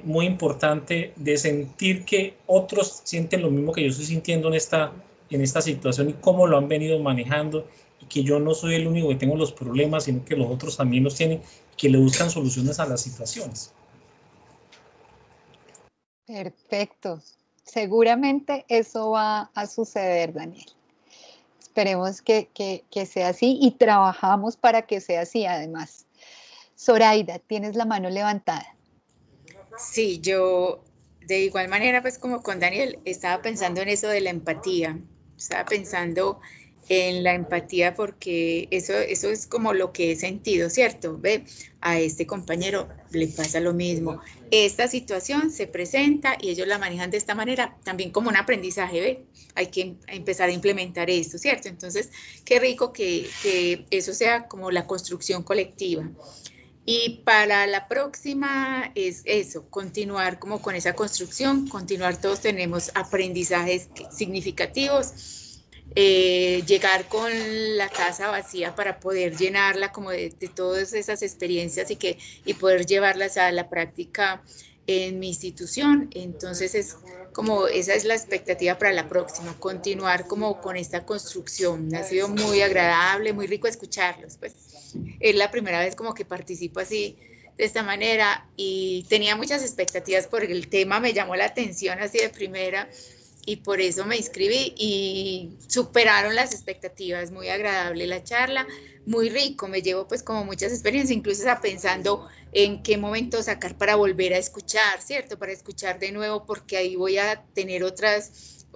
muy importante, de sentir que otros sienten lo mismo que yo estoy sintiendo en esta situación y cómo lo han venido manejando, y que yo no soy el único que tengo los problemas, sino que los otros también los tienen, que le buscan soluciones a las situaciones. Perfecto. Seguramente eso va a suceder, Daniel. Esperemos que sea así y trabajamos para que sea así, además. Zoraida, tienes la mano levantada. Sí, yo de igual manera, pues como con Daniel, estaba pensando en eso de la empatía. Estaba pensando en la empatía porque eso es como lo que he sentido, ¿cierto? Ve, a este compañero le pasa lo mismo. Esta situación se presenta y ellos la manejan de esta manera, también como un aprendizaje, ¿ve? Hay que empezar a implementar esto, ¿cierto? Entonces, qué rico que eso sea como la construcción colectiva. Y para la próxima es eso, continuar como con esa construcción, continuar, todos tenemos aprendizajes significativos, llegar con la casa vacía para poder llenarla como de todas esas experiencias y poder llevarlas a la práctica en mi institución. Entonces es como esa es la expectativa para la próxima, continuar como con esta construcción. Ha sido muy agradable, muy rico escucharlos, pues. Es la primera vez como que participo así de esta manera y tenía muchas expectativas porque el tema me llamó la atención así de primera y por eso me inscribí y superaron las expectativas. Muy agradable la charla, muy rico, me llevo pues como muchas experiencias, incluso estaba pensando en qué momento sacar para volver a escuchar, ¿cierto? Para escuchar de nuevo porque ahí voy a tener otras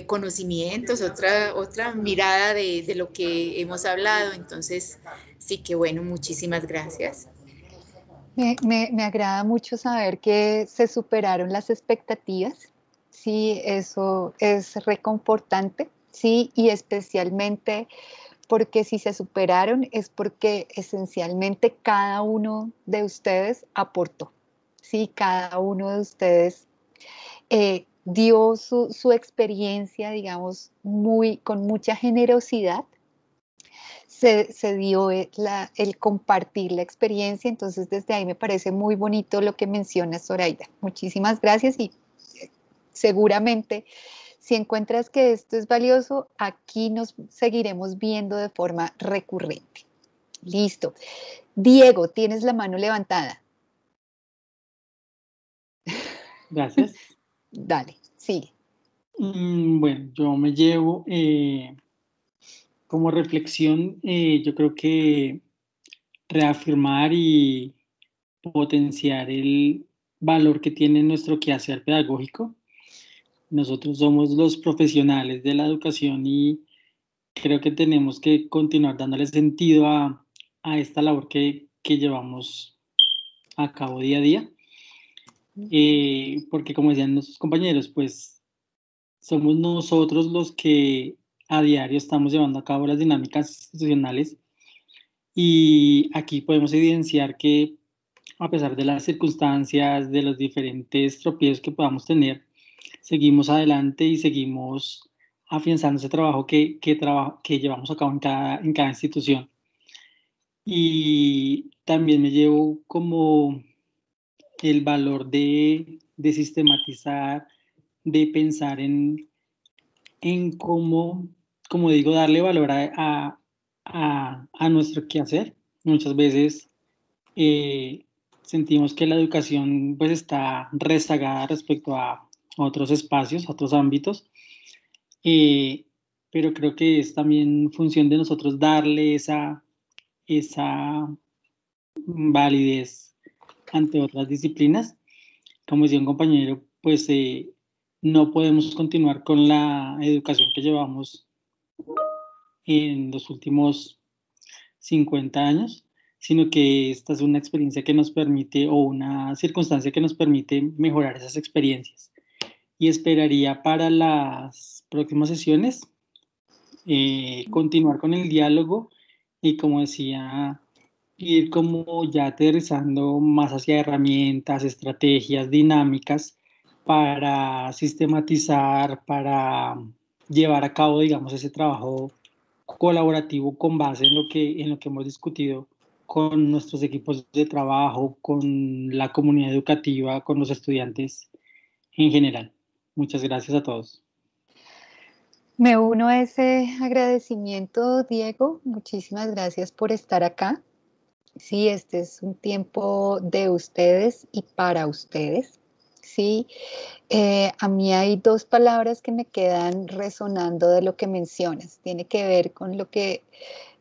conocimientos, otra mirada de lo que hemos hablado. Entonces, sí que bueno, muchísimas gracias. Me agrada mucho saber que se superaron las expectativas. Sí, eso es reconfortante, sí, y especialmente porque si se superaron es porque esencialmente cada uno de ustedes aportó, sí, cada uno de ustedes dio su experiencia, digamos, con mucha generosidad. Se dio el compartir la experiencia, entonces desde ahí me parece muy bonito lo que menciona Zoraida. Muchísimas gracias y seguramente si encuentras que esto es valioso, aquí nos seguiremos viendo de forma recurrente. Listo. Diego, tienes la mano levantada. Gracias. Dale, sigue. Bueno, yo me llevo como reflexión, yo creo que reafirmar y potenciar el valor que tiene nuestro quehacer pedagógico. Nosotros somos los profesionales de la educación y creo que tenemos que continuar dándole sentido a esta labor que llevamos a cabo día a día. Porque como decían nuestros compañeros, pues somos nosotros los que a diario estamos llevando a cabo las dinámicas institucionales y aquí podemos evidenciar que a pesar de las circunstancias, de los diferentes tropiezos que podamos tener, seguimos adelante y seguimos afianzando ese trabajo que llevamos a cabo en cada institución. Y también me llevo como el valor de sistematizar, de pensar en cómo, como digo, darle valor a nuestro quehacer. Muchas veces sentimos que la educación pues está rezagada respecto a otros espacios, a otros ámbitos, pero creo que es también función de nosotros darle esa validez ante otras disciplinas. Como decía un compañero, pues no podemos continuar con la educación que llevamos en los últimos 50 años, sino que esta es una experiencia que nos permite o una circunstancia que nos permite mejorar esas experiencias. Y esperaría para las próximas sesiones continuar con el diálogo y como decía ir como ya aterrizando más hacia herramientas, estrategias, dinámicas para sistematizar, para llevar a cabo, digamos, ese trabajo colaborativo con base en lo que hemos discutido con nuestros equipos de trabajo, con la comunidad educativa, con los estudiantes en general. Muchas gracias a todos. Me uno a ese agradecimiento, Diego. Muchísimas gracias por estar acá. Sí, este es un tiempo de ustedes y para ustedes. Sí, a mí hay dos palabras que me quedan resonando de lo que mencionas. Tiene que ver con lo que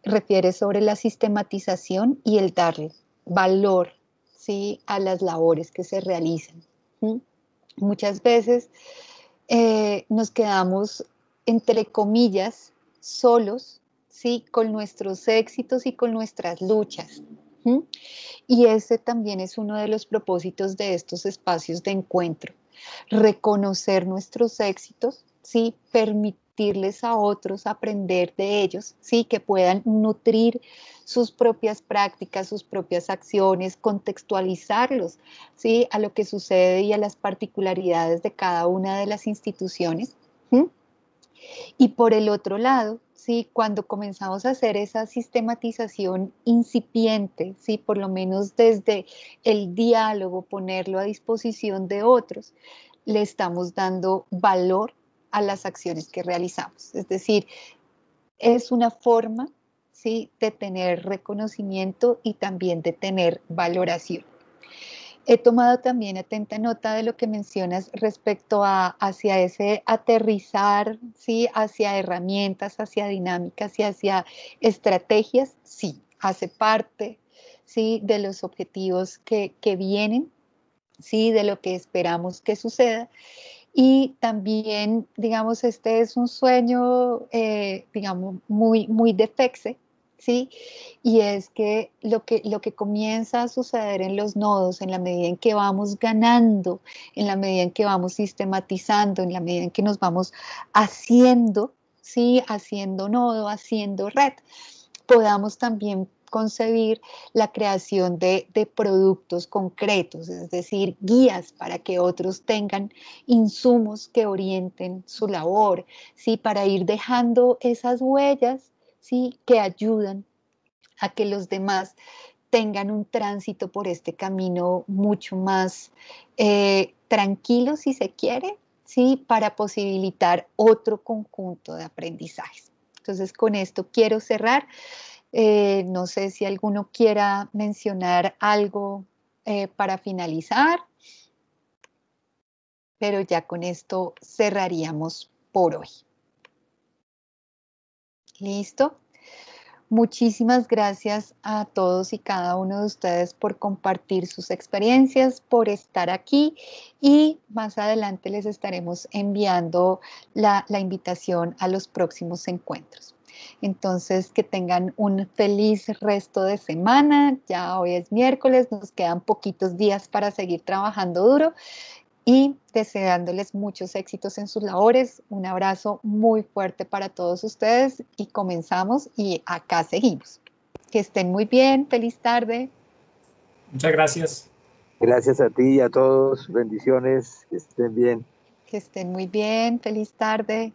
refieres sobre la sistematización y el darle valor, ¿sí?, a las labores que se realizan. ¿Mm? Muchas veces nos quedamos, entre comillas, solos, ¿sí?, con nuestros éxitos y con nuestras luchas. ¿Mm? Y ese también es uno de los propósitos de estos espacios de encuentro. Reconocer nuestros éxitos, ¿sí?, permitirles a otros aprender de ellos, ¿sí?, que puedan nutrir sus propias prácticas, sus propias acciones, contextualizarlos, ¿sí?, a lo que sucede y a las particularidades de cada una de las instituciones. ¿Mm? Y por el otro lado, ¿sí?, cuando comenzamos a hacer esa sistematización incipiente, ¿sí?, por lo menos desde el diálogo, ponerlo a disposición de otros, le estamos dando valor a las acciones que realizamos. Es decir, es una forma, ¿sí?, de tener reconocimiento y también de tener valoración. He tomado también atenta nota de lo que mencionas respecto a hacia ese aterrizar, ¿sí?, hacia herramientas, hacia dinámicas y hacia estrategias. Sí, hace parte, ¿sí?, de los objetivos que vienen, ¿sí?, de lo que esperamos que suceda. Y también, digamos, este es un sueño, digamos, muy de FEXE, ¿sí? Y es que lo que comienza a suceder en los nodos, en la medida en que vamos ganando, en la medida en que vamos sistematizando, en la medida en que nos vamos haciendo, ¿sí?, haciendo nodo, haciendo red, podamos también concebir la creación de productos concretos, es decir, guías para que otros tengan insumos que orienten su labor, ¿sí?, para ir dejando esas huellas, ¿sí?, que ayudan a que los demás tengan un tránsito por este camino mucho más tranquilo, si se quiere, ¿sí?, para posibilitar otro conjunto de aprendizajes. Entonces, con esto quiero cerrar. No sé si alguno quiera mencionar algo para finalizar, pero ya con esto cerraríamos por hoy. ¿Listo? Muchísimas gracias a todos y cada uno de ustedes por compartir sus experiencias, por estar aquí, y más adelante les estaremos enviando la invitación a los próximos encuentros. Entonces, que tengan un feliz resto de semana. Ya hoy es miércoles, nos quedan poquitos días para seguir trabajando duro y deseándoles muchos éxitos en sus labores. Un abrazo muy fuerte para todos ustedes y comenzamos y acá seguimos. Que estén muy bien, feliz tarde. Muchas gracias. Gracias a ti y a todos, bendiciones, que estén bien. Que estén muy bien, feliz tarde.